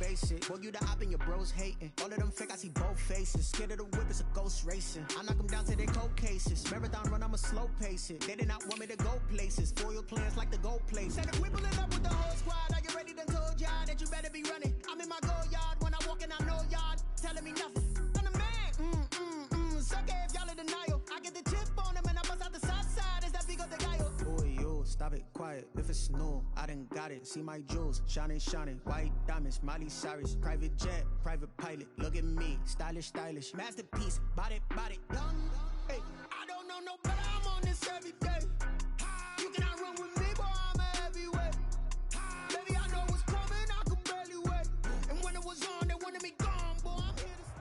basic. Boy, you the op and your bros hating. All of them fake, I see both faces. Scared of the whip, it's a ghost racing. I knock them down to their cold cases. Marathon run, I'ma slow pace it. They did not want me to go places. Foil plans like the gold place. Said if we pulling up with the whole squad, are you ready? Done told y'all that you better be running. I'm in my go yard. When I walk in, I know y'all telling me nothing. I'm the man. Suck it if y'all in denial. I get the tip on them and I bust out the south side. Is that big of the guy? Boy, yo, stop it, quiet. If it's new, I done got it. See my jewels, shining, white diamonds, Miley Cyrus, private jet, private pilot. Look at me, stylish, masterpiece, body, young. Hey, I don't know no better. I'm on this every day. You cannot run with me, boy. I'm a heavyweight. Baby, I know what's coming. I could barely wait. And when it was on, they wanted me gone, boy. I'm here to stay.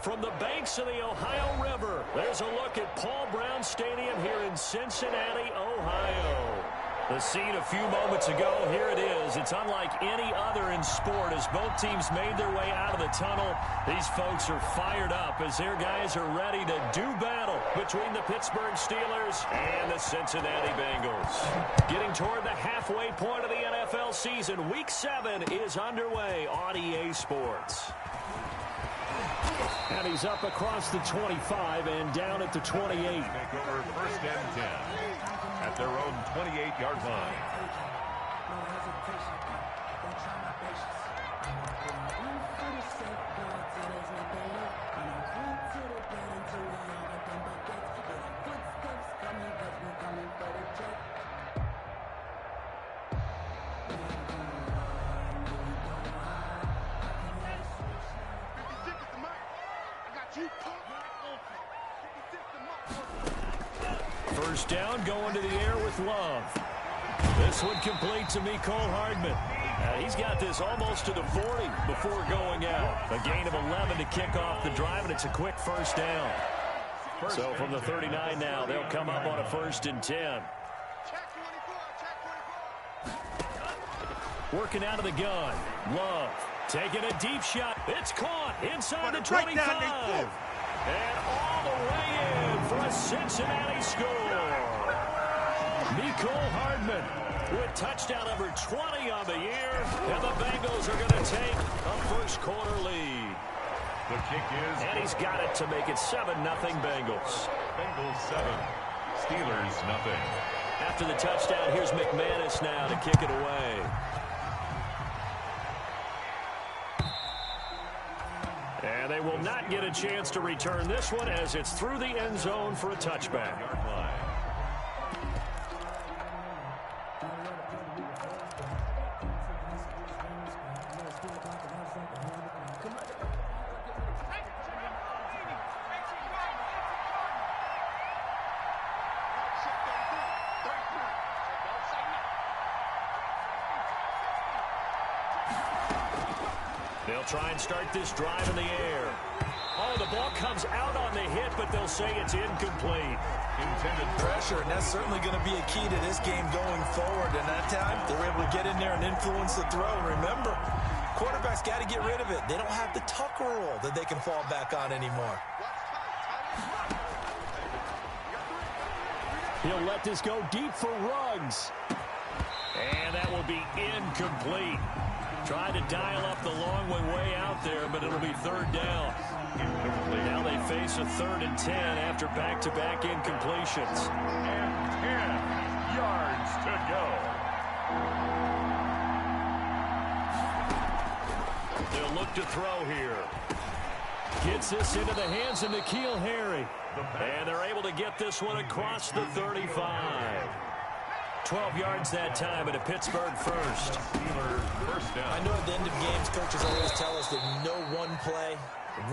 From the banks of the Ohio River, there's a look at Paul Brown Stadium here in Cincinnati, Ohio. The scene a few moments ago, here it is. It's unlike any other in sport as both teams made their way out of the tunnel. These folks are fired up as their guys are ready to do battle between the Pittsburgh Steelers and the Cincinnati Bengals. Getting toward the halfway point of the NFL season, Week 7 is underway on EA Sports. And he's up across the 25 and down at the 28. Take over 1st and 10 at their own 28-yard line. First down, going to the air with Love. This one complete to Mecole Hardman. He's got this almost to the 40 before going out. A gain of 11 to kick off the drive, and it's a quick first down. So from the 39 now, they'll come up on a 1st and 10. Working out of the gun. Love taking a deep shot. It's caught inside the 25. And all the way in for a Cincinnati score. Mecole Hardman with touchdown number 20 on the year. And the Bengals are going to take a first-quarter lead. The kick is... And he's got it to make it 7-0 Bengals. Bengals 7, Steelers 0. After the touchdown, here's McManus now to kick it away. And they will not get a chance to return this one as it's through the end zone for a touchback. They'll try and start this drive in the air. Oh, the ball comes out on the hit, but they'll say it's incomplete. Intended pressure, and that's certainly going to be a key to this game going forward. And that time, they were able to get in there and influence the throw. Remember, quarterbacks got to get rid of it. They don't have the Tucker rule that they can fall back on anymore. He'll let this go deep for Ruggs. And that will be incomplete. Tried to dial up the long way out there, but it'll be 3rd down. Now they face a 3rd and 10 after back-to-back incompletions. And 10 yards to go. They'll look to throw here. Gets this into the hands of N'Keal Harry. And they're able to get this one across the 35. 12 yards that time at a Pittsburgh first. First down. I know at the end of games, coaches always tell us that no one play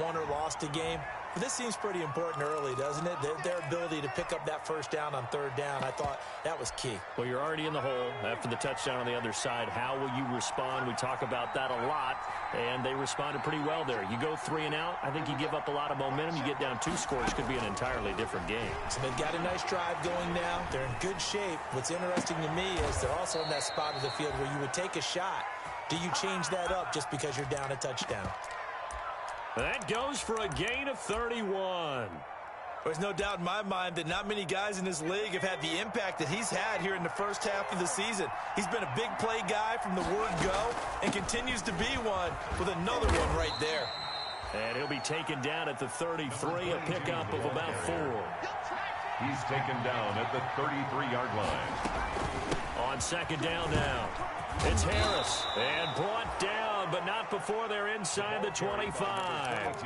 won or lost a game. But this seems pretty important early, doesn't it? Their ability to pick up that first down on 3rd down, I thought that was key. Well, you're already in the hole after the touchdown on the other side. How will you respond? We talk about that a lot, and they responded pretty well there. You go 3 and out, I think you give up a lot of momentum. You get down 2 scores, could be an entirely different game. So they've got a nice drive going now. They're in good shape. What's interesting to me is they're also in that spot of the field where you would take a shot. Do you change that up just because you're down a touchdown? That goes for a gain of 31. There's no doubt in my mind that not many guys in this league have had the impact that he's had here in the first half of the season. He's been a big play guy from the word go and continues to be one with another one right there. And he'll be taken down at the 33, a pickup of about 4. He's taken down at the 33-yard line. On second down now, it's Harris. And brought down, but not before they're inside the 25.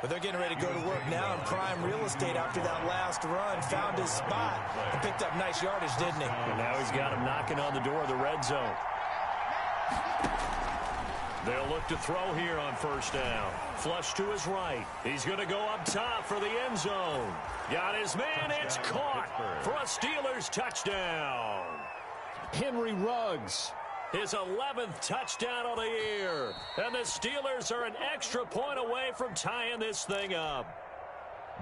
But they're getting ready to go to work now in prime real estate after that last run. Found his spot and picked up nice yardage, didn't he? And now he's got him knocking on the door of the red zone. They'll look to throw here on first down. Flush to his right. He's going to go up top for the end zone. Got his man. It's caught for a Steelers touchdown. Henry Ruggs, his 11th touchdown of the year. And the Steelers are an extra point away from tying this thing up.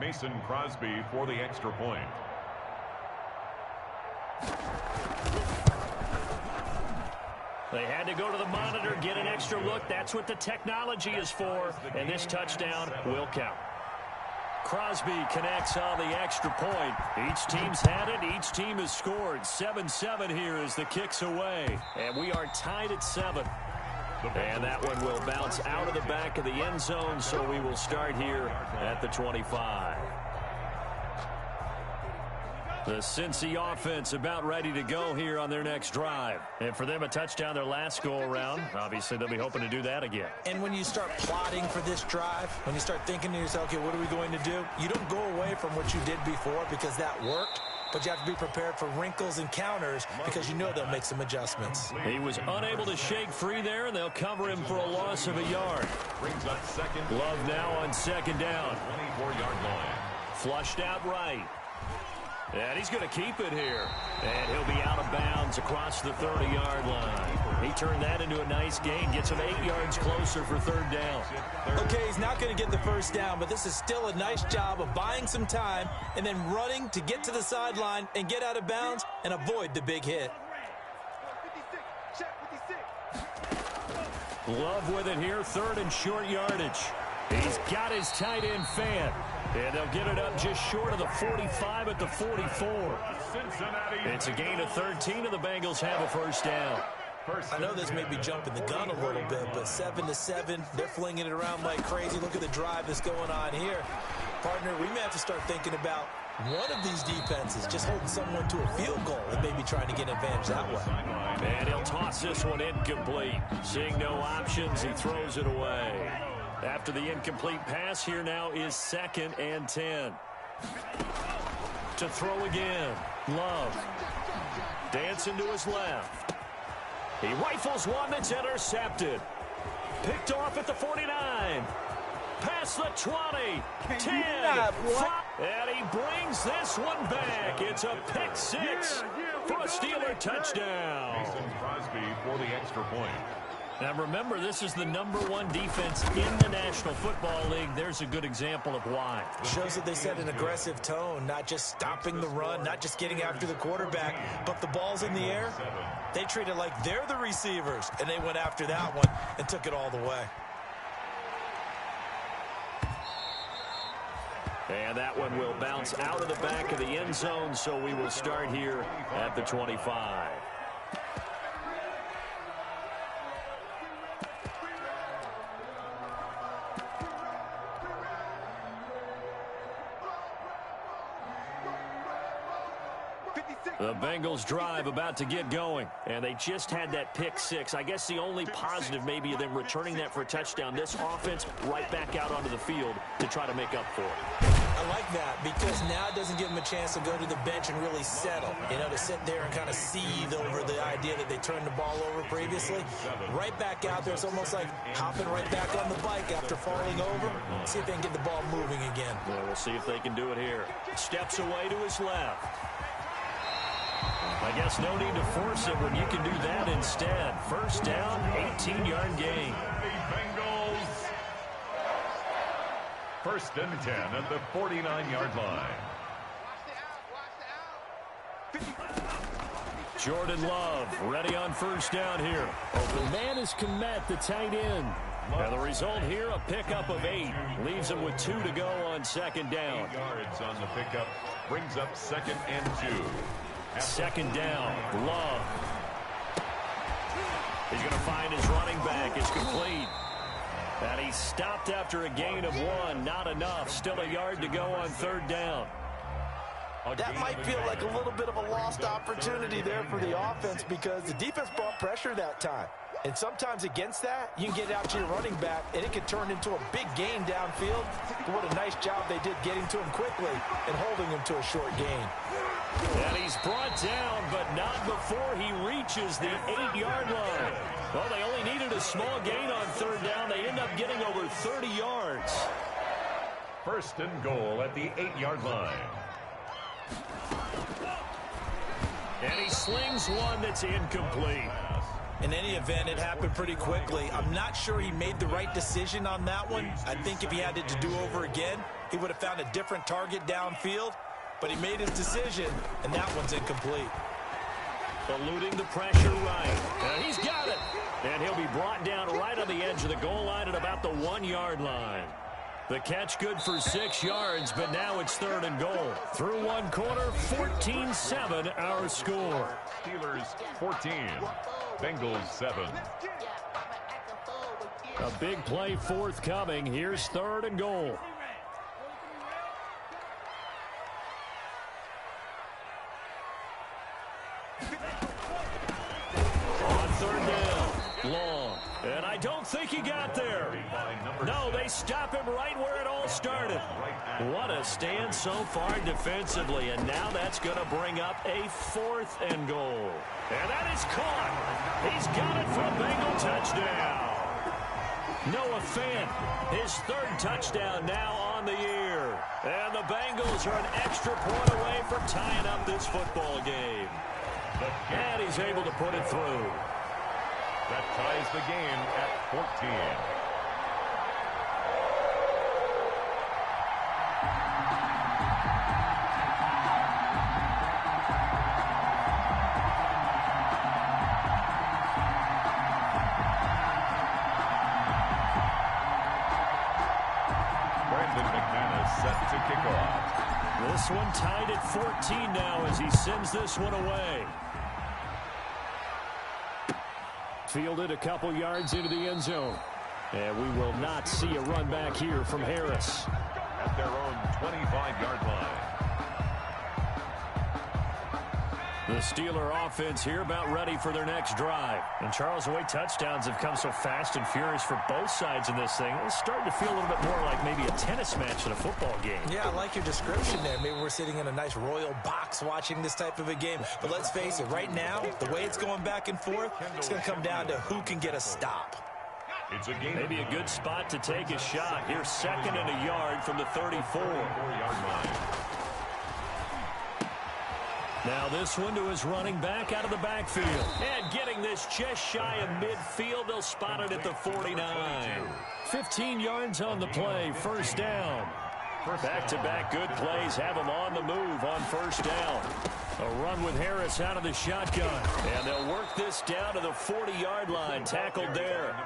Mason Crosby for the extra point. They had to go to the monitor, get an extra look. That's what the technology is for. And this touchdown will count. Crosby connects on the extra point. Each team's had it. Each team has scored. 7-7 here as the kick's away. And we are tied at 7. And that one will bounce out of the back of the end zone, so we will start here at the 25. The Cincy offense about ready to go here on their next drive. And for them, a touchdown their last go-around. Obviously, they'll be hoping to do that again. And when you start plotting for this drive, when you start thinking to yourself, okay, what are we going to do? You don't go away from what you did before because that worked. But you have to be prepared for wrinkles and counters because you know they'll make some adjustments. He was unable to shake free there, and they'll cover him for a loss of a yard. Brings up second. Love now on second down. 24-yard line. Flushed out right. And he's going to keep it here. And he'll be out of bounds across the 30-yard line. He turned that into a nice gain. Gets him 8 yards closer for third down. Okay, he's not going to get the first down, but this is still a nice job of buying some time and then running to get to the sideline and get out of bounds and avoid the big hit. Love with it here, third and short yardage. He's got his tight end fan. And they'll get it up just short of the 45 at the 44. It's a gain of 13, and the Bengals have a first down. I know this may be jumping the gun a little bit, but 7-7, they're flinging it around like crazy. Look at the drive that's going on here. Partner, we may have to start thinking about one of these defenses just holding someone to a field goal and maybe trying to get advantage that way. And he'll toss this one incomplete. Seeing no options, he throws it away. After the incomplete pass, here now is 2nd and 10. To throw again, Love. Dancing to his left. He rifles one that's intercepted. Picked off at the 49. Past the 20. 10. 5. And he brings this one back. It's a pick six for a Steeler touchdown. Mason Crosby for the extra point. Now remember, this is the #1 defense in the National Football League. There's a good example of why. Shows that they set an aggressive tone, not just stopping the run, not just getting after the quarterback, but the ball's in the air. They treat it like they're the receivers, and they went after that one and took it all the way. And that one will bounce out of the back of the end zone, so we will start here at the 25. The Bengals drive about to get going, and they just had that pick six. I guess the only positive maybe of them returning that for a touchdown. This offense right back out onto the field to try to make up for it. I like that because now it doesn't give them a chance to go to the bench and really settle, you know, to sit there and kind of seethe over the idea that they turned the ball over previously. Right back out there, it's almost like hopping right back on the bike after falling over. See if they can get the ball moving again. Well, we'll see if they can do it here. Steps away to his left. I guess no need to force it when you can do that instead. First down, 18-yard gain. Bengals. 1st and 10 at the 49-yard line. Jordan Love ready on first down here. Open man is Komet, the tight end. And the result here, a pickup of 8. Leaves him with 2 to go on second down. 8 yards on the pickup. Brings up 2nd and 2. Second down. Love. He's going to find his running back. It's complete. And he stopped after a gain of 1. Not enough. Still a yard to go on third down. That might feel like a little bit of a lost opportunity there for the offense because the defense brought pressure that time. And sometimes against that, you can get out to your running back, and it can turn into a big gain downfield. But what a nice job they did getting to him quickly and holding him to a short gain. And he's brought down, but not before he reaches the 8-yard line. Well, they only needed a small gain on third down. They end up getting over 30 yards. 1st and goal at the 8-yard line. And he slings one that's incomplete. In any event, it happened pretty quickly. I'm not sure he made the right decision on that one. I think if he had it to do over again, he would have found a different target downfield. But he made his decision, and that one's incomplete. Eluding the pressure right. And he's got it. And he'll be brought down right on the edge of the goal line at about the 1-yard line. The catch good for 6 yards, but now it's 3rd and goal. Through 1 quarter, 14-7 our score. Steelers 14, Bengals 7. A big play forthcoming. Here's 3rd and goal. On 3rd down, long. And I don't think he got there. No, they stop him right where it all started. What a stand so far defensively, and now that's going to bring up a 4th and goal. And that is caught. He's got it for a Bengal touchdown. Noah Fant, his 3rd touchdown now on the year. And the Bengals are an extra point away from tying up this football game. And he's able to put it through. That ties the game at 14. Brandon McManus set to kick off. This one tied at 14 now as he sends this one away. Fielded a couple yards into the end zone. And we will not see a run back here from Harris. At their own 25-yard line. The Steeler offense here about ready for their next drive. And Charles, the way touchdowns have come so fast and furious for both sides in this thing, it's starting to feel a little bit more like maybe a tennis match than a football game. Yeah, I like your description there. Maybe we're sitting in a nice royal box watching this type of a game. But let's face it, right now, the way it's going back and forth, it's going to come down to who can get a stop. It's a game. Maybe a good spot to take a shot. Here's 2nd and a yard from the 34-yard line. Now this one to his running back out of the backfield. And getting this just shy of midfield. They'll spot it at the 49. 15 yards on the play. 1st down. Back-to-back good plays have him on the move on 1st down. A run with Harris out of the shotgun. And they'll work this down to the 40-yard line. Tackled there.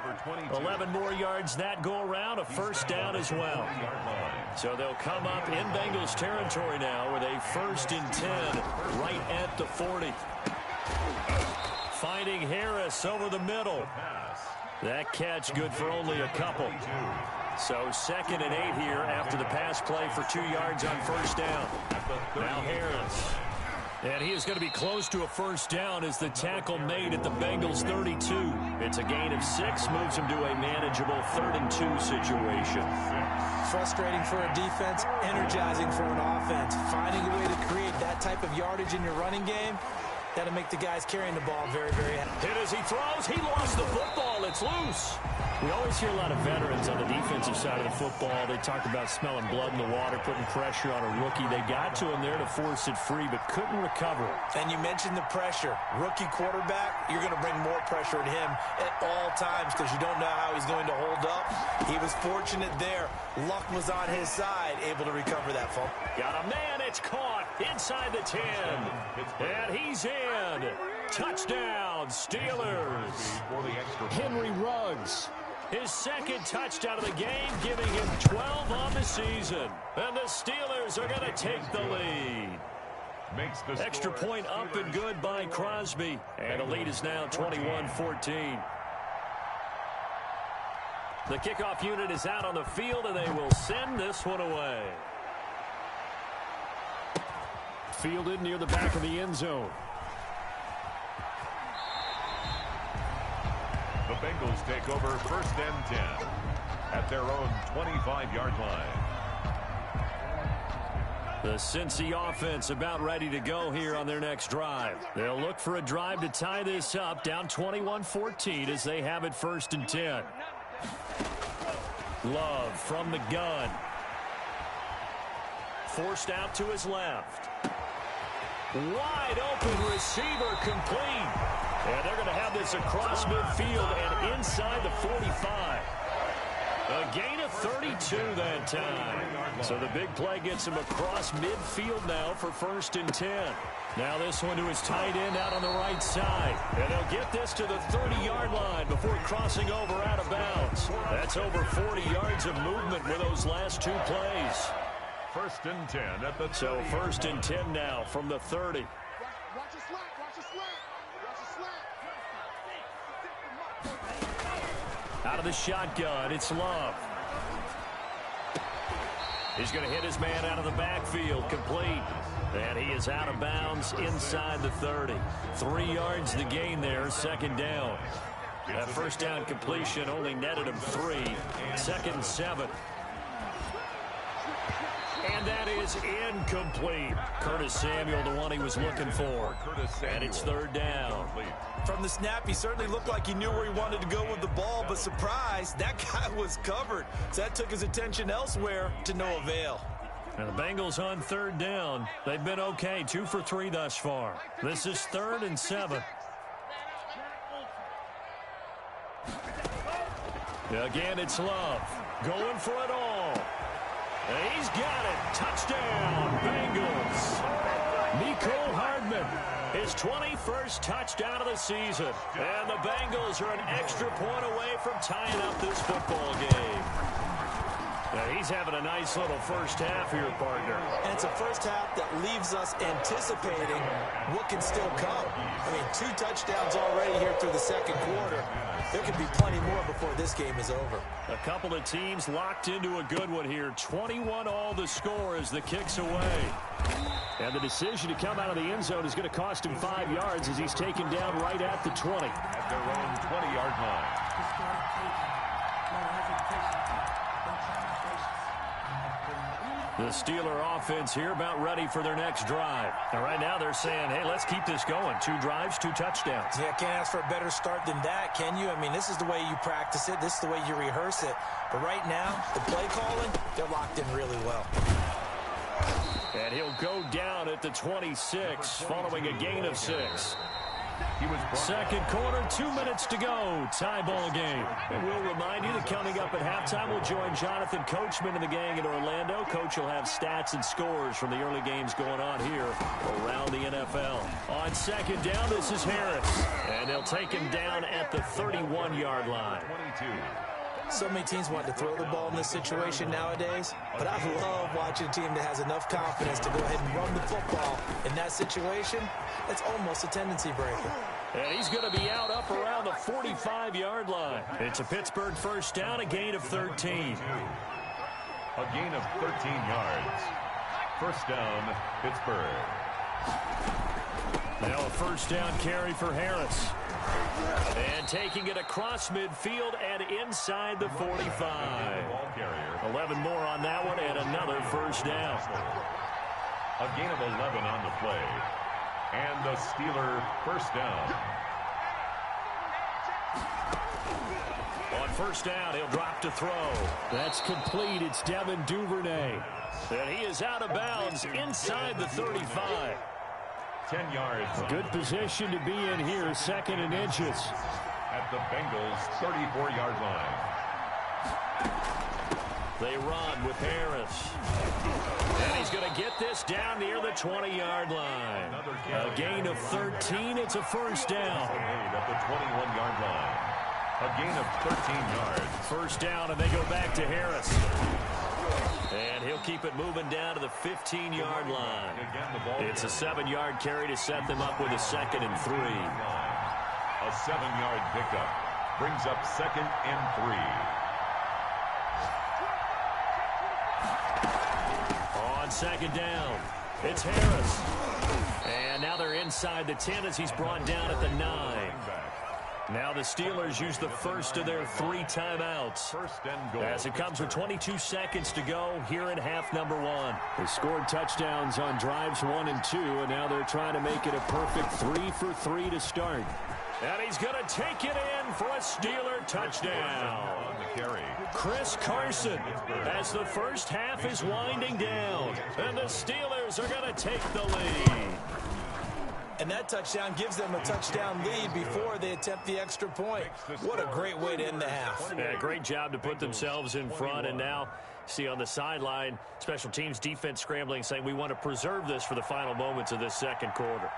11 more yards that go around. A 1st down as well. So they'll come up in Bengals territory now with a 1st and 10 right at the 40. Finding Harris over the middle. That catch good for only a couple. So 2nd and 8 here after the pass play for 2 yards on 1st down. Now Harris. And he is going to be close to a 1st down as the tackle made at the Bengals 32. It's a gain of 6, moves him to a manageable 3rd and 2 situation. Frustrating for a defense, energizing for an offense. Finding a way to create that type of yardage in your running game, that'll make the guys carrying the ball very, very happy. Hit as he throws. He lost the football. It's loose. We always hear a lot of veterans on the defensive side of the football. They talk about smelling blood in the water, putting pressure on a rookie. They got to him there to force it free, but couldn't recover it. And you mentioned the pressure. Rookie quarterback, you're going to bring more pressure at him at all times because you don't know how he's going to hold up. He was fortunate there. Luck was on his side, able to recover that fumble. Got a man. It's caught inside the 10. And he's in. Touchdown, Steelers. Henry Ruggs His second touchdown of the game, giving him 12 on the season. And the Steelers are going to take the lead. Makes the Extra point up and good by Crosby. And the lead is now 21-14. The kickoff unit is out on the field, and they will send this one away. Fielded near the back of the end zone. The Bengals take over 1st and 10 at their own 25-yard line. The Cincy offense about ready to go here on their next drive. They'll look for a drive to tie this up, down 21-14 as they have it 1st and 10. Love from the gun. Forced out to his left. Wide open receiver complete. And they're going to have this across midfield and inside the 45. A gain of 32 that time. So the big play gets him across midfield now for 1st and 10. Now this one to his tight end out on the right side. And they'll get this to the 30-yard line before crossing over out of bounds. That's over 40 yards of movement with those last 2 plays. 1st and 10 at the 30. So 1st and 10 now from the 30. Watch the slack, watch the slack, watch the slack. Out of the shotgun, it's Love. He's going to hit his man out of the backfield, complete. And he is out of bounds inside the 30. 3 yards the gain there, 2nd down. That 1st down completion only netted him 3. 2nd and 7. And that is incomplete. Curtis Samuel, the one he was looking for. And it's 3rd down. From the snap, he certainly looked like he knew where he wanted to go with the ball, but surprise, that guy was covered. So that took his attention elsewhere to no avail. And the Bengals on 3rd down. They've been okay, 2 for 3 thus far. This is 3rd and 7. Again, it's Love. Going for it all. And he's got it. Touchdown, Bengals. Mecole Hardman, his 21st touchdown of the season. And the Bengals are an extra point away from tying up this football game. Now, he's having a nice little first half here, partner. And it's a first half that leaves us anticipating what can still come. I mean, 2 touchdowns already here through the 2nd quarter. There could be plenty more before this game is over. A couple of teams locked into a good one here. 21 all the score as the kick's away. And the decision to come out of the end zone is going to cost him 5 yards as he's taken down right at the 20. At their own 20-yard line. The Steeler offense here about ready for their next drive. And right now they're saying, hey, let's keep this going. 2 drives, 2 touchdowns. Yeah, can't ask for a better start than that, can you? I mean, this is the way you practice it. This is the way you rehearse it. But right now, the play calling, they're locked in really well. And he'll go down at the 26 following a gain of 6. 2nd quarter, 2 minutes to go. Tie ball game. And we'll remind you that coming up at halftime, we'll join Jonathan Coachman and the gang in Orlando. Coach will have stats and scores from the early games going on here around the NFL. On 2nd down, this is Harris. And they'll take him down at the 31-yard line. 22. So many teams want to throw the ball in this situation nowadays, but I love watching a team that has enough confidence to go ahead and run the football. In that situation, it's almost a tendency breaker. And he's going to be out up around the 45-yard line. It's a Pittsburgh 1st down, a gain of 13. A gain of 13 yards. 1st down, Pittsburgh. Now a 1st down carry for Harris. And taking it across midfield and inside the 45. 11 more on that one and another 1st down. A gain of 11 on the play. And the Steeler 1st down. On 1st down, he'll drop to throw. That's complete. It's Devin Duvernay. And he is out of bounds inside the 35. 10 yards. Good position to be in here, 2nd and inches. At the Bengals' 34-yard line. They run with Harris. And he's going to get this down near the 20-yard line. A gain of 13. It's a 1st down. At the 21-yard line. A gain of 13 yards. First down, and they go back to Harris. And he'll keep it moving down to the 15-yard line. It's a 7-yard carry to set them up with a 2nd and 3. A 7-yard pickup brings up 2nd and 3. On 2nd down, it's Harris. And now they're inside the 10 as he's brought down at the 9. Now the Steelers use the first of their 3 timeouts as it comes with 22 seconds to go here in half number 1. They scored touchdowns on drives 1 and 2, and now they're trying to make it a perfect 3 for 3 to start. And he's going to take it in for a Steeler touchdown. Chris Carson as the first half is winding down, and the Steelers are going to take the lead. And that touchdown gives them a touchdown lead before they attempt the extra point. What a great way to end the half. Yeah, great job to put themselves in front. And now, see on the sideline, special teams defense scrambling, saying we want to preserve this for the final moments of this second quarter.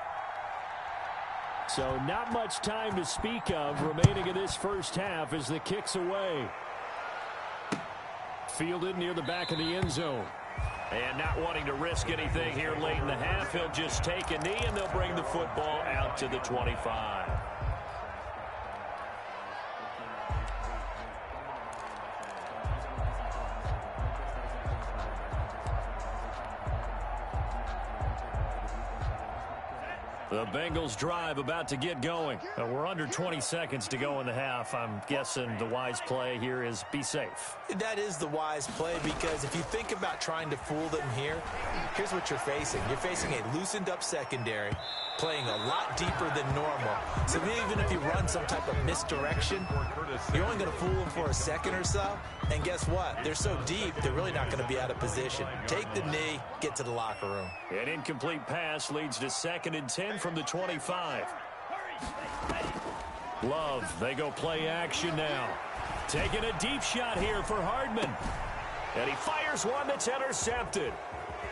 So not much time to speak of remaining in this first half as the kick's away. Fielded near the back of the end zone. And not wanting to risk anything here late in the half, he'll just take a knee, and they'll bring the football out to the 25. The Bengals drive about to get going. We're under 20 seconds to go in the half. I'm guessing the wise play here is be safe. That is the wise play, because if you think about trying to fool them here, here's what you're facing. You're facing a loosened up secondary, playing a lot deeper than normal. So even if you run some type of misdirection, you're only going to fool them for a second or so. And guess what? They're so deep, they're really not going to be out of position. Take the knee, get to the locker room. An incomplete pass leads to 2nd and 10 from the 25. Love, they go play action now. Taking a deep shot here for Hardman. And he fires one that's intercepted.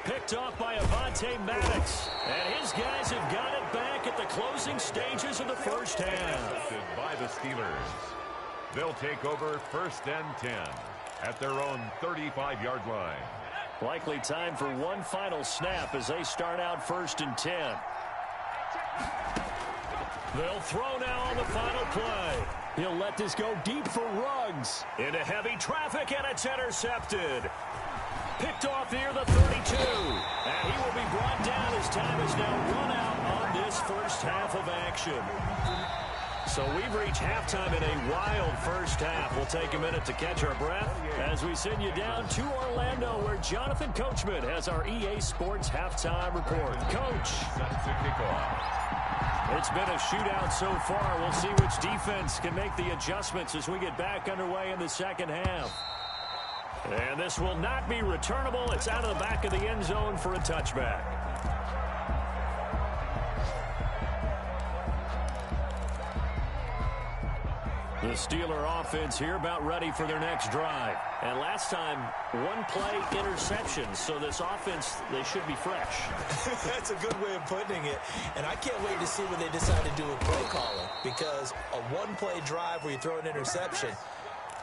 Picked off by Avonte Maddox. And his guys have got it back at the closing stages of the first half. By the Steelers. They'll take over 1st and 10 at their own 35-yard line. Likely time for one final snap as they start out 1st and 10. They'll throw now on the final play. He'll let this go deep for Ruggs. Into heavy traffic, and it's intercepted. Picked off near the 32. And he will be brought down as time is now run out on this first half of action. So we've reached halftime in a wild first half. We'll take a minute to catch our breath as we send you down to Orlando, where Jonathan Coachman has our EA Sports halftime report. Coach. It's been a shootout so far. We'll see which defense can make the adjustments as we get back underway in the second half. And this will not be returnable. It's out of the back of the end zone for a touchback. The Steeler offense here about ready for their next drive. And last time, one play interception. So this offense, they should be fresh. That's a good way of putting it. And I can't wait to see what they decide to do with play calling. Because a one-play drive where you throw an interception,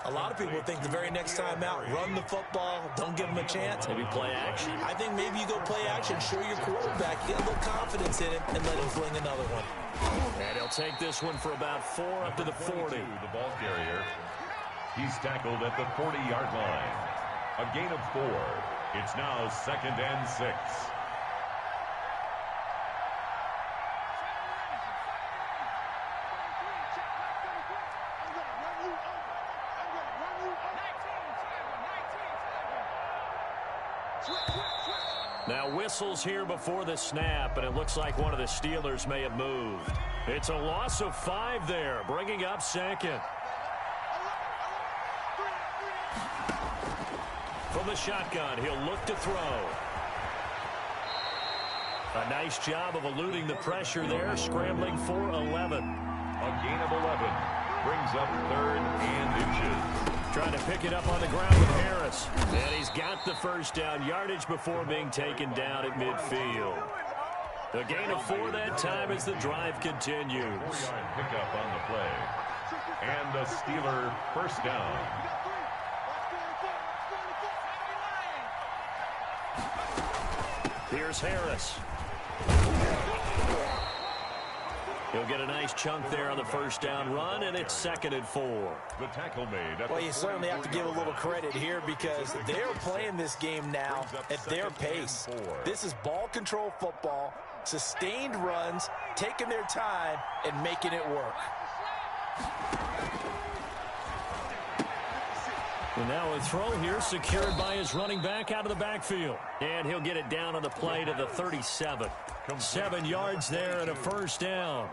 a lot of people think the very next time out, run the football, don't give them a chance. Maybe play action. I think maybe you go play action, show your quarterback, get a little confidence in him, and let him fling another one. And he'll take this one for about 4 up to the 40. The ball carrier. He's tackled at the 40-yard line. A gain of 4. It's now 2nd and 6. Now whistles here before the snap, and it looks like one of the Steelers may have moved. It's a loss of 5 there, bringing up 2nd. From the shotgun, he'll look to throw. A nice job of eluding the pressure there, scrambling for 11. A gain of 11 brings up 3rd and inches. Trying to pick it up on the ground with Harris. And he's got the first down yardage before being taken down at midfield. A gain of 4 that time as the drive continues. 4-yard pickup on the play. And the Steeler first down. Here's Harris. He'll get a nice chunk there on the first down run, and it's 2nd and 4. The tackle made. Well, you certainly have to give a little credit here because they're playing this game now at their pace. This is ball control football, sustained runs, taking their time, and making it work. And now a throw here secured by his running back out of the backfield. And he'll get it down on the play to the 37. 7 yards there and a first down.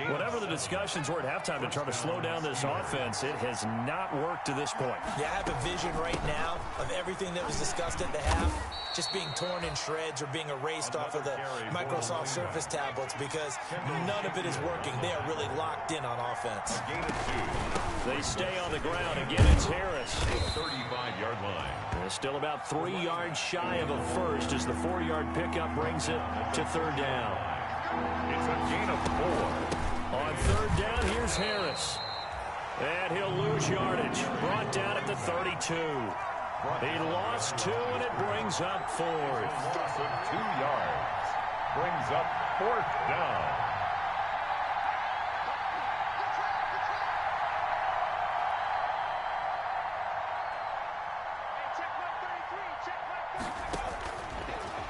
Whatever the discussions were at halftime to try to slow down this offense, it has not worked to this point. Yeah, I have a vision right now of everything that was discussed at the half just being torn in shreds or being erased off of the Microsoft Surface tablets because none of it is working. They are really locked in on offense. They stay on the ground. Again, it's Harris. 35-yard line. They're still about 3 yards shy of a first as the 4-yard pickup brings it to 3rd down. It's a gain of 4. On 3rd down, here's Harris. And he'll lose yardage. Brought down at the 32. He lost 2, and it brings up 4th. Loss of 2 yards. Brings up 4th down.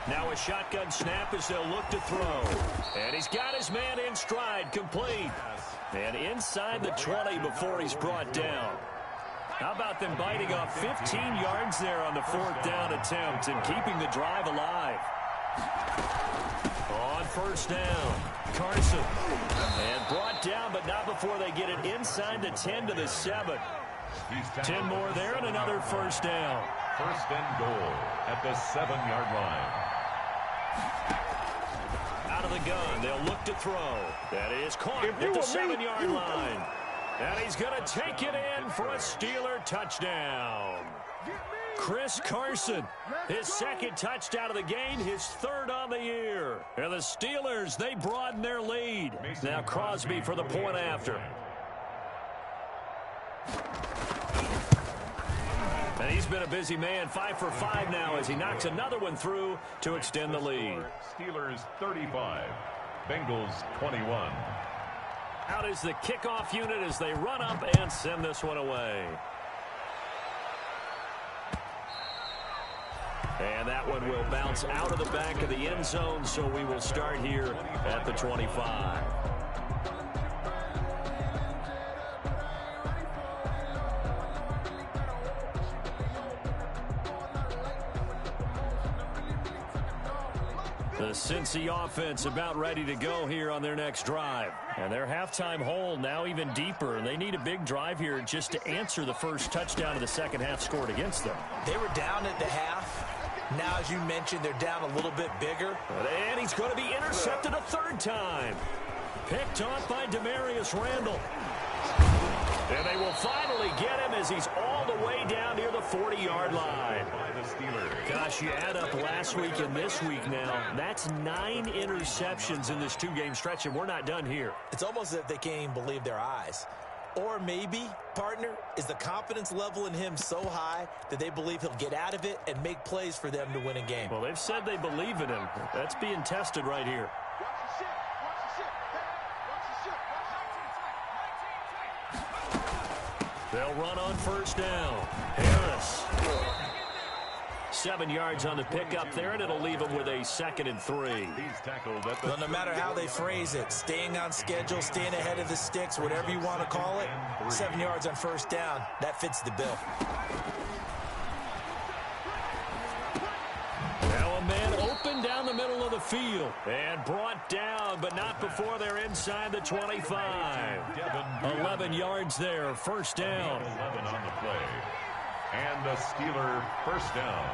Now a shotgun snap as they'll look to throw. And he's got his man in stride, complete. And inside the 20 before he's brought down. How about them biting off 15 yards there on the 4th down attempt and keeping the drive alive? On 1st down, Carson. And brought down, but not before they get it inside the 10 to the 7. 10 more there and another 1st down. 1st and goal at the 7-yard line. Out of the gun, they'll look to throw. That is caught at the 7-yard line. And he's going to take it in for a Steeler touchdown. Chris Carson, his 2nd touchdown of the game, his 3rd on the year. And the Steelers, they broaden their lead. Now Crosby for the point after. And he's been a busy man, 5 for 5 now as he knocks another one through to extend the lead. Steelers 35, Bengals 21. Out is the kickoff unit as they run up and send this one away. And that one will bounce out of the back of the end zone, so we will start here at the 25. The Cincy offense about ready to go here on their next drive. And their halftime hole now even deeper. And they need a big drive here just to answer the first touchdown of the second half scored against them. They were down at the half. Now, as you mentioned, they're down a little bit bigger. And he's going to be intercepted a 3rd time. Picked off by Demarius Randall. And they will finally get him as he's all the way down near the 40-yard line. Gosh, you add up last week and this week now, that's 9 interceptions in this 2-game stretch, and we're not done here. It's almost as if they can't even believe their eyes. Or maybe, partner, is the confidence level in him so high that they believe he'll get out of it and make plays for them to win a game. Well, they've said they believe in him. That's being tested right here. They'll run on 1st down. Harris. 7 yards on the pickup there, and it'll leave them with a 2nd and 3. Well, no matter how they phrase it, staying on schedule, staying ahead of the sticks, whatever you want to call it, 7 yards on 1st down, that fits the bill. Now a man open down the middle of the field and brought down, but not before they're inside the 25. 11 yards there, 1st down. 11 on the play. And the Steeler first down.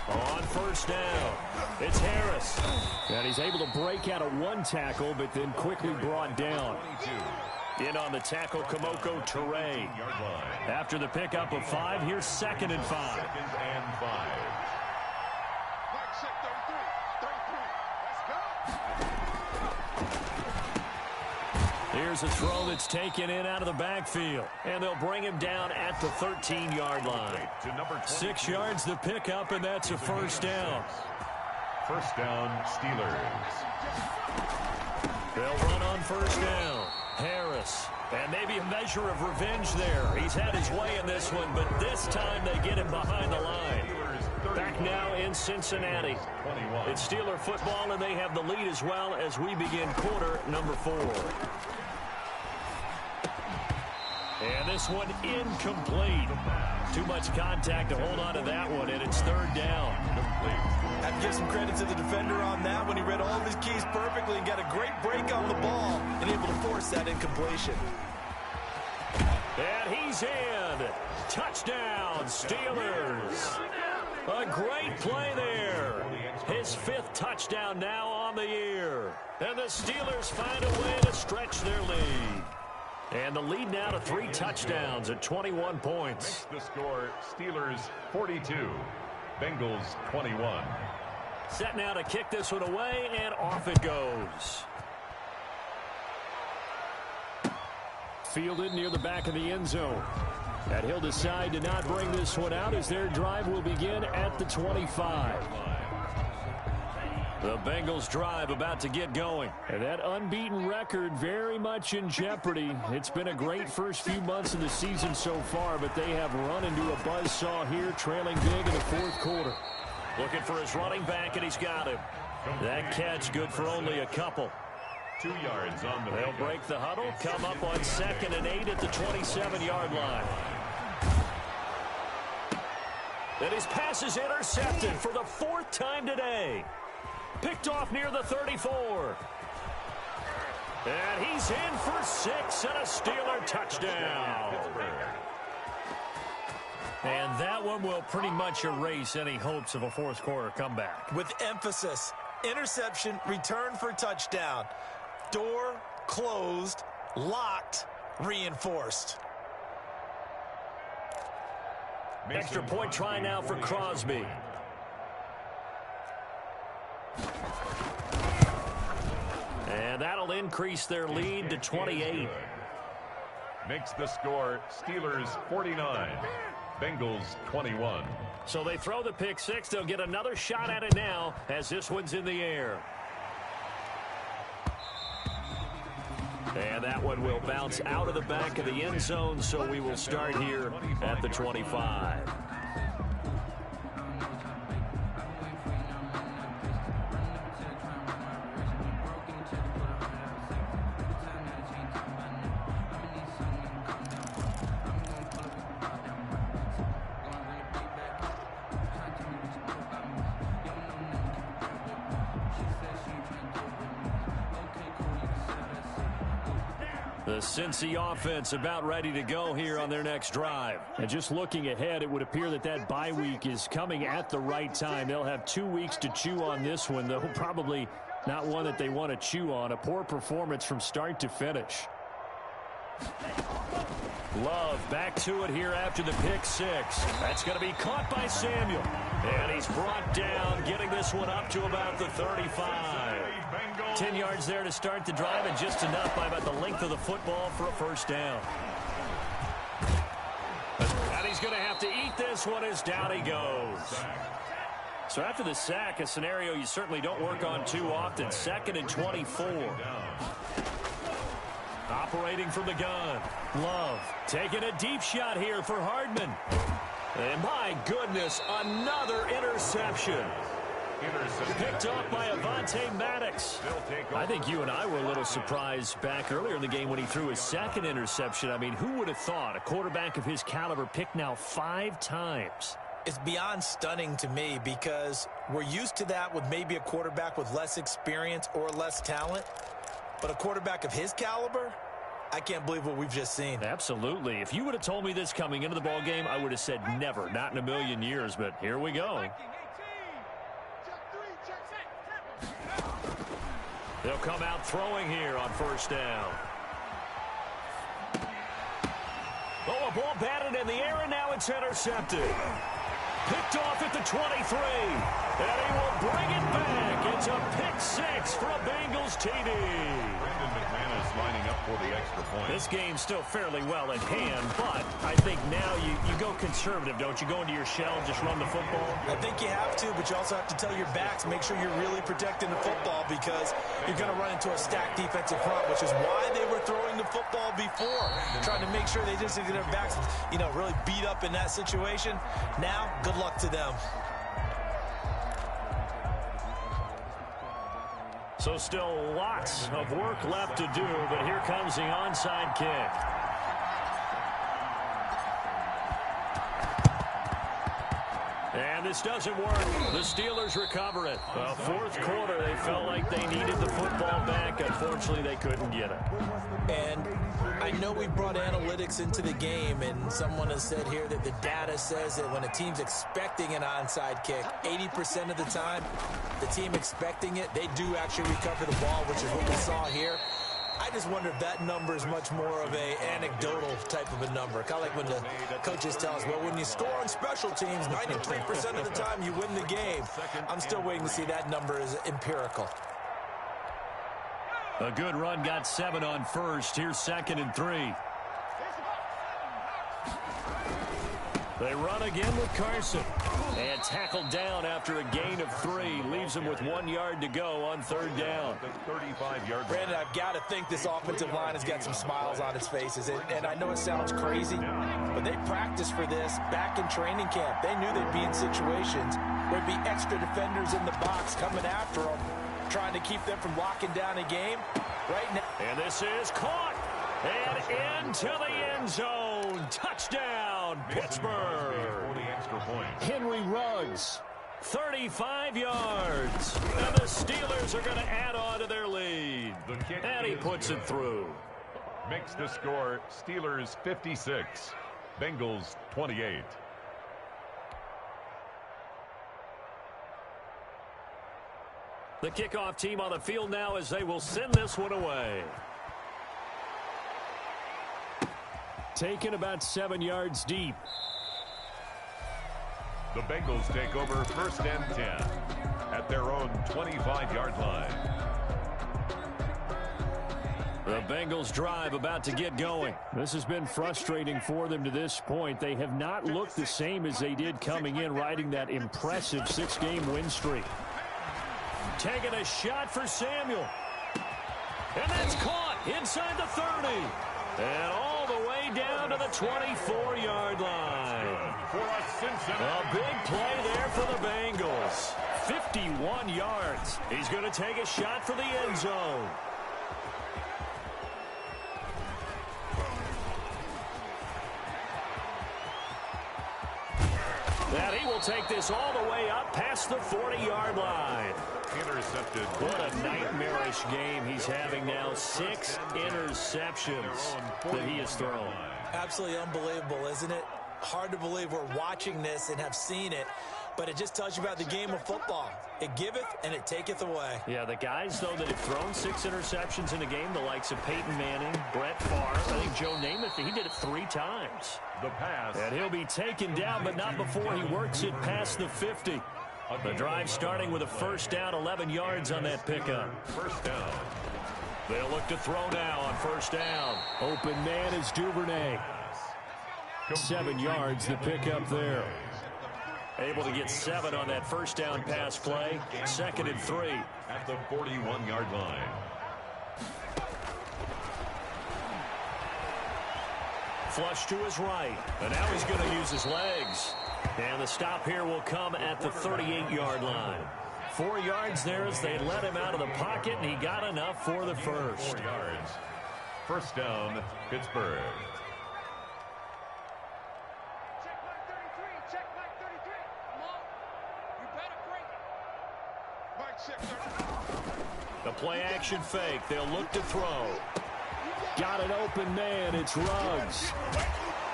On 1st down, it's Harris. And he's able to break out of 1 tackle, but then quickly brought down. In on the tackle, Kamoko Toure. After the pickup of 5, here's 2nd and 5. 2nd and 5. here's a throw that's taken in out of the backfield. And they'll bring him down at the 13-yard line. 6 yards to pick up, and that's a first down. First down, Steelers. They'll run on first down. Harris. And maybe a measure of revenge there. He's had his way in this one, but this time they get him behind the line. Back now in Cincinnati. It's Steeler football, and they have the lead as well as we begin quarter number 4. And this one incomplete. Too much contact to hold on to that one, and it's third down. I have to give some credit to the defender on that when he read all of his keys perfectly and got a great break on the ball and able to force that incompletion. And he's in. Touchdown, Steelers. A great play there. His 5th touchdown now on the year. And the Steelers find a way to stretch their lead. And the lead now to 3 touchdowns at 21 points. Makes the score Steelers 42, Bengals 21. Set now to kick this one away, and off it goes. Fielded near the back of the end zone. And he'll decide to not bring this one out as their drive will begin at the 25. The Bengals drive about to get going. And that unbeaten record very much in jeopardy. It's been a great first few months of the season so far, but they have run into a buzzsaw here, trailing big in the 4th quarter. Looking for his running back, and he's got him. That catch good for only a couple. 2 yards on the They'll break the huddle, come up on 2nd and 8 at the 27-yard line. And his pass is intercepted for the 4th time today. Picked off near the 34. And he's in for 6 and a Steeler touchdown. And that one will pretty much erase any hopes of a 4th quarter comeback. With emphasis, interception, return for touchdown. Door closed, locked, reinforced. Extra point try now for Crosby. And that'll increase their lead to 28. Makes the score Steelers 49, Bengals 21. So they throw the pick 6. They'll get another shot at it now as this one's in the air. And that one will bounce out of the back of the end zone, so we will start here at the 25. The Cincy offense about ready to go here on their next drive. And just looking ahead, it would appear that that bye week is coming at the right time. They'll have 2 weeks to chew on this one, though probably not one that they want to chew on. A poor performance from start to finish. Love back to it here after the pick 6. That's going to be caught by Samuel. And he's brought down, getting this one up to about the 35. 10 yards there to start the drive, and just enough by about the length of the football for a first down. And he's going to have to eat this one as down he goes. So after the sack, a scenario you certainly don't work on too often. 2nd and 24. Operating from the gun. Love taking a deep shot here for Hardman. And my goodness, another interception. Picked off by Avonte Maddox. I think you and I were a little surprised back earlier in the game when he threw his 2nd interception. I mean, who would have thought a quarterback of his caliber picked now 5 times? It's beyond stunning to me because we're used to that with maybe a quarterback with less experience or less talent. But a quarterback of his caliber, I can't believe what we've just seen. Absolutely. If you would have told me this coming into the ball game, I would have said never, not in a million years. But here we go. They'll come out throwing here on first down. Oh, a ball batted in the air, and now it's intercepted. Picked off at the 23. And he will bring it back. It's a pick 6 for a Bengals Bengals TD. Brandon McManus lining up for the extra point. This game's still fairly well in hand, but I think now you go conservative, don't you? Go into your shell, just run the football. I think you have to, but you also have to tell your backs, make sure you're really protecting the football because you're going to run into a stacked defensive front, which is why they were throwing the football before, trying to make sure they just get their backs, really beat up in that situation. Now, good luck to them. So still lots of work left to do, but here comes the onside kick. And this doesn't work. The Steelers recover it. Well, fourth quarter, they felt like they needed the football back. Unfortunately, they couldn't get it. And I know we brought analytics into the game, and someone has said here that the data says that when a team's expecting an onside kick, 80% of the time, the team expecting it, they do actually recover the ball, which is what we saw here. I just wonder if that number is much more of an anecdotal type of a number. Kind of like when the coaches tell us, well, when you score on special teams, 93% of the time you win the game. I'm still waiting to see that number is empirical. A good run got 7 on first. Here's 2nd and 3. They run again with Carson. And tackled down after a gain of 3. Leaves him with 1 yard to go on 3rd down. 35-yard. Brandon, I've got to think this offensive line has got some smiles on its faces. And I know it sounds crazy, but they practiced for this back in training camp. They knew they'd be in situations where there'd be extra defenders in the box coming after them, trying to keep them from locking down a game. Right now. And this is caught. And into the end zone. Touchdown, Pittsburgh. Henry Ruggs, 35 yards. And the Steelers are going to add on to their lead. And he puts it through. Makes the score Steelers 56, Bengals 28. The kickoff team on the field now as they will send this one away. Taken about 7 yards deep. The Bengals take over 1st and 10 at their own 25-yard line. The Bengals drive about to get going. This has been frustrating for them to this point. They have not looked the same as they did coming in, riding that impressive 6-game win streak. Taking a shot for Samuel. And that's caught inside the 30. And all the way down to the 24-yard line. A big play there for the Bengals. 51 yards. He's going to take a shot for the end zone. And he will take this all the way up past the 40-yard line. Intercepted. What a nightmarish game he's having now. 6 interceptions that he has thrown. Absolutely unbelievable, isn't it? Hard to believe we're watching this and have seen it, but it just tells you about the game of football. It giveth and it taketh away. Yeah, the guys, though, that have thrown 6 interceptions in a game, the likes of Peyton Manning, Brett Favre, I think Joe Namath, he did it 3 times. The pass. And he'll be taken down, but not before he works it past the 50. The drive starting with a 1st down, 11 yards on that pickup. 1st down. They'll look to throw now on 1st down. Open man is Duvernay. 7 yards, the pickup there. Able to get 7 on that 1st down pass play. 2nd and 3. At the 41-yard line. Flush to his right. And now he's going to use his legs. And the stop here will come at the 38-yard line. 4 yards there as they let him out of the pocket, and he got enough for the first. 4 yards. 1st down, Pittsburgh. Check mark 33. Check mark 33. Come on. You better break it. Mark 6. The play action fake. They'll look to throw. Got an open man. It's Ruggs.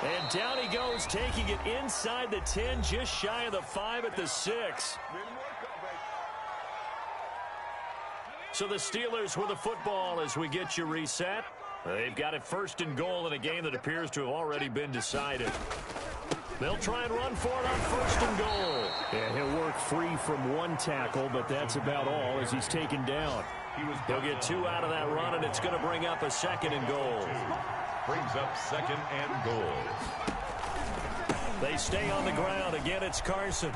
And down he goes, taking it inside the 10, just shy of the 5 at the 6. So the Steelers with the football as we get you reset. They've got it 1st and goal in a game that appears to have already been decided. They'll try and run for it on 1st and goal. And he'll work free from 1 tackle, but that's about all as he's taken down. He'll get 2 out of that run, and it's going to bring up a 2nd and goal. Brings up 2nd and goal. They stay on the ground. Again, it's Carson.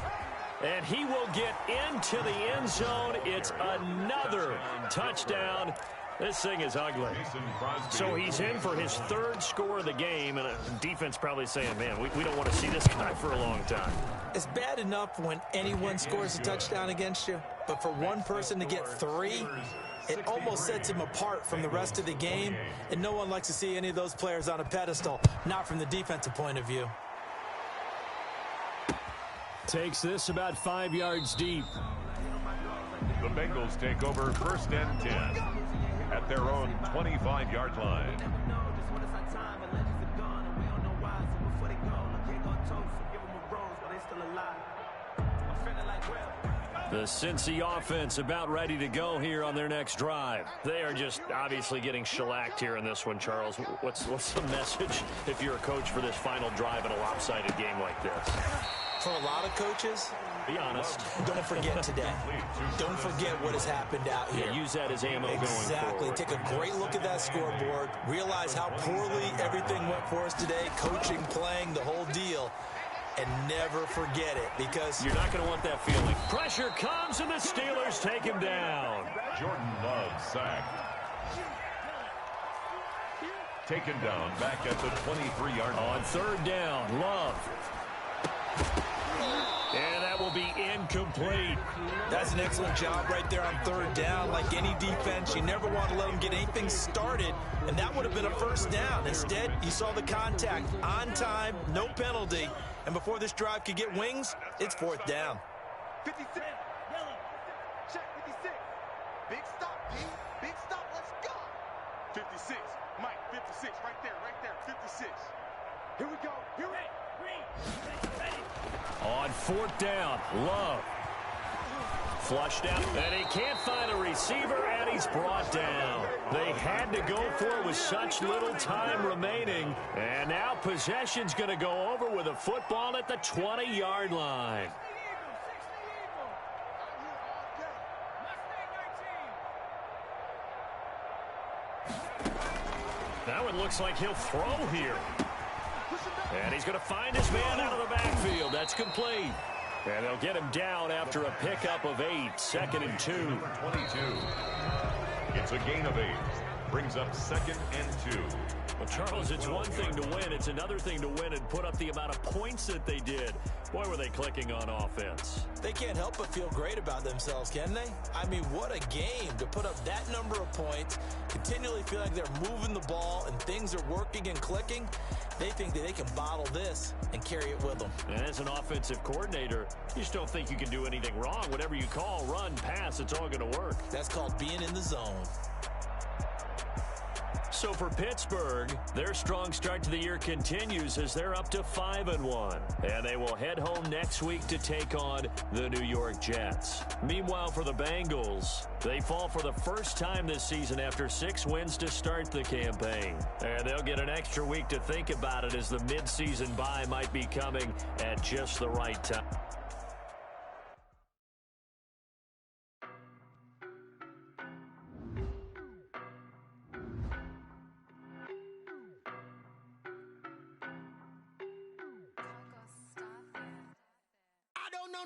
And he will get into the end zone. It's another touchdown. This thing is ugly. So he's in for his 3rd score of the game, and defense probably saying, man, we don't want to see this guy for a long time. It's bad enough when anyone scores a touchdown against you, but for one person to get 3, it almost sets him apart from the rest of the game, and no one likes to see any of those players on a pedestal, not from the defensive point of view. Takes this about 5 yards deep. The Bengals take over 1st and 10 at their own 25-yard line. The Cincy offense about ready to go here on their next drive. They are just obviously getting shellacked here in this one, Charles. What's the message if you're a coach for this final drive in a lopsided game like this? For a lot of coaches, be honest, don't forget today. Don't forget what has happened out here. Yeah, use that as ammo going forward. Exactly. Take a great look at that scoreboard. Realize how poorly everything went for us today. Coaching, playing, the whole deal. And never forget it, because you're not going to want that feeling. Pressure comes, and the Steelers take him down. Jordan Love sacked. Taken down back at the 23-yard line. On 3rd down, Love. And that will be incomplete. That's an excellent job right there on 3rd down. Like any defense, you never want to let them get anything started, and that would have been a 1st down. Instead, you saw the contact on time, no penalty, and before this drive could get wings, it's 4th down. 56. Check 56. Big stop, P. Big stop. Let's go. 56. Mike, 56. Right there. 56. Here we go. Here we go. On 4th down, Love. Flushed out, and he can't find a receiver, and he's brought down. They had to go for it with such little time remaining, and now possession's going to go over with a football at the 20-yard line. That one looks like he'll throw here. And he's going to find his man out of the backfield. That's complete. And they'll get him down after a pickup of 8. 2nd and 2. 22. It's a gain of 8. Brings up 2nd and 2. Well, Charles, it's one thing to win. It's another thing to win and put up the amount of points that they did. Boy, were they clicking on offense. They can't help but feel great about themselves, can they? I mean, what a game to put up that number of points, continually feel like they're moving the ball and things are working and clicking. They think that they can bottle this and carry it with them. And as an offensive coordinator, you just don't think you can do anything wrong. Whatever you call, run, pass, it's all going to work. That's called being in the zone. So for Pittsburgh, their strong start to the year continues as they're up to 5-1. And they will head home next week to take on the New York Jets. Meanwhile, for the Bengals, they fall for the first time this season after 6 wins to start the campaign. And they'll get an extra week to think about it as the midseason bye might be coming at just the right time.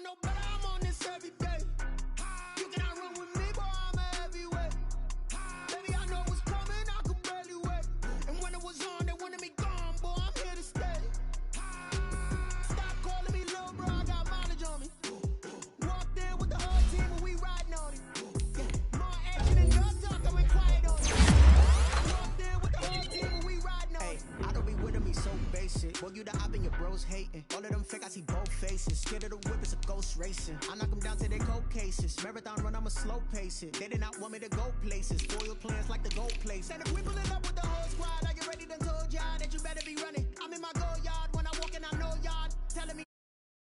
No better, I'm on this every day. You cannot run with me, boy, I'm a heavyweight. Baby, I know what's coming, I could barely wait. And when it was on, they wanted me gone, boy, I'm here to stay. Stop calling me little bro, I got mileage on me. Walked in with the whole team and we riding on it. Yeah. More action than your talk, I been quiet on it. Walked in with the whole team and we riding on it. I don't be with me so basic. Boy, you the op and your bros hating. All of them fake, I see both faces. Scared of the whip, it's a ghost racing. I knock them down to their cold cases. Marathon run, I'ma slow pace it. They did not want me to go places. Foil plans like the gold place. And if we pull it up with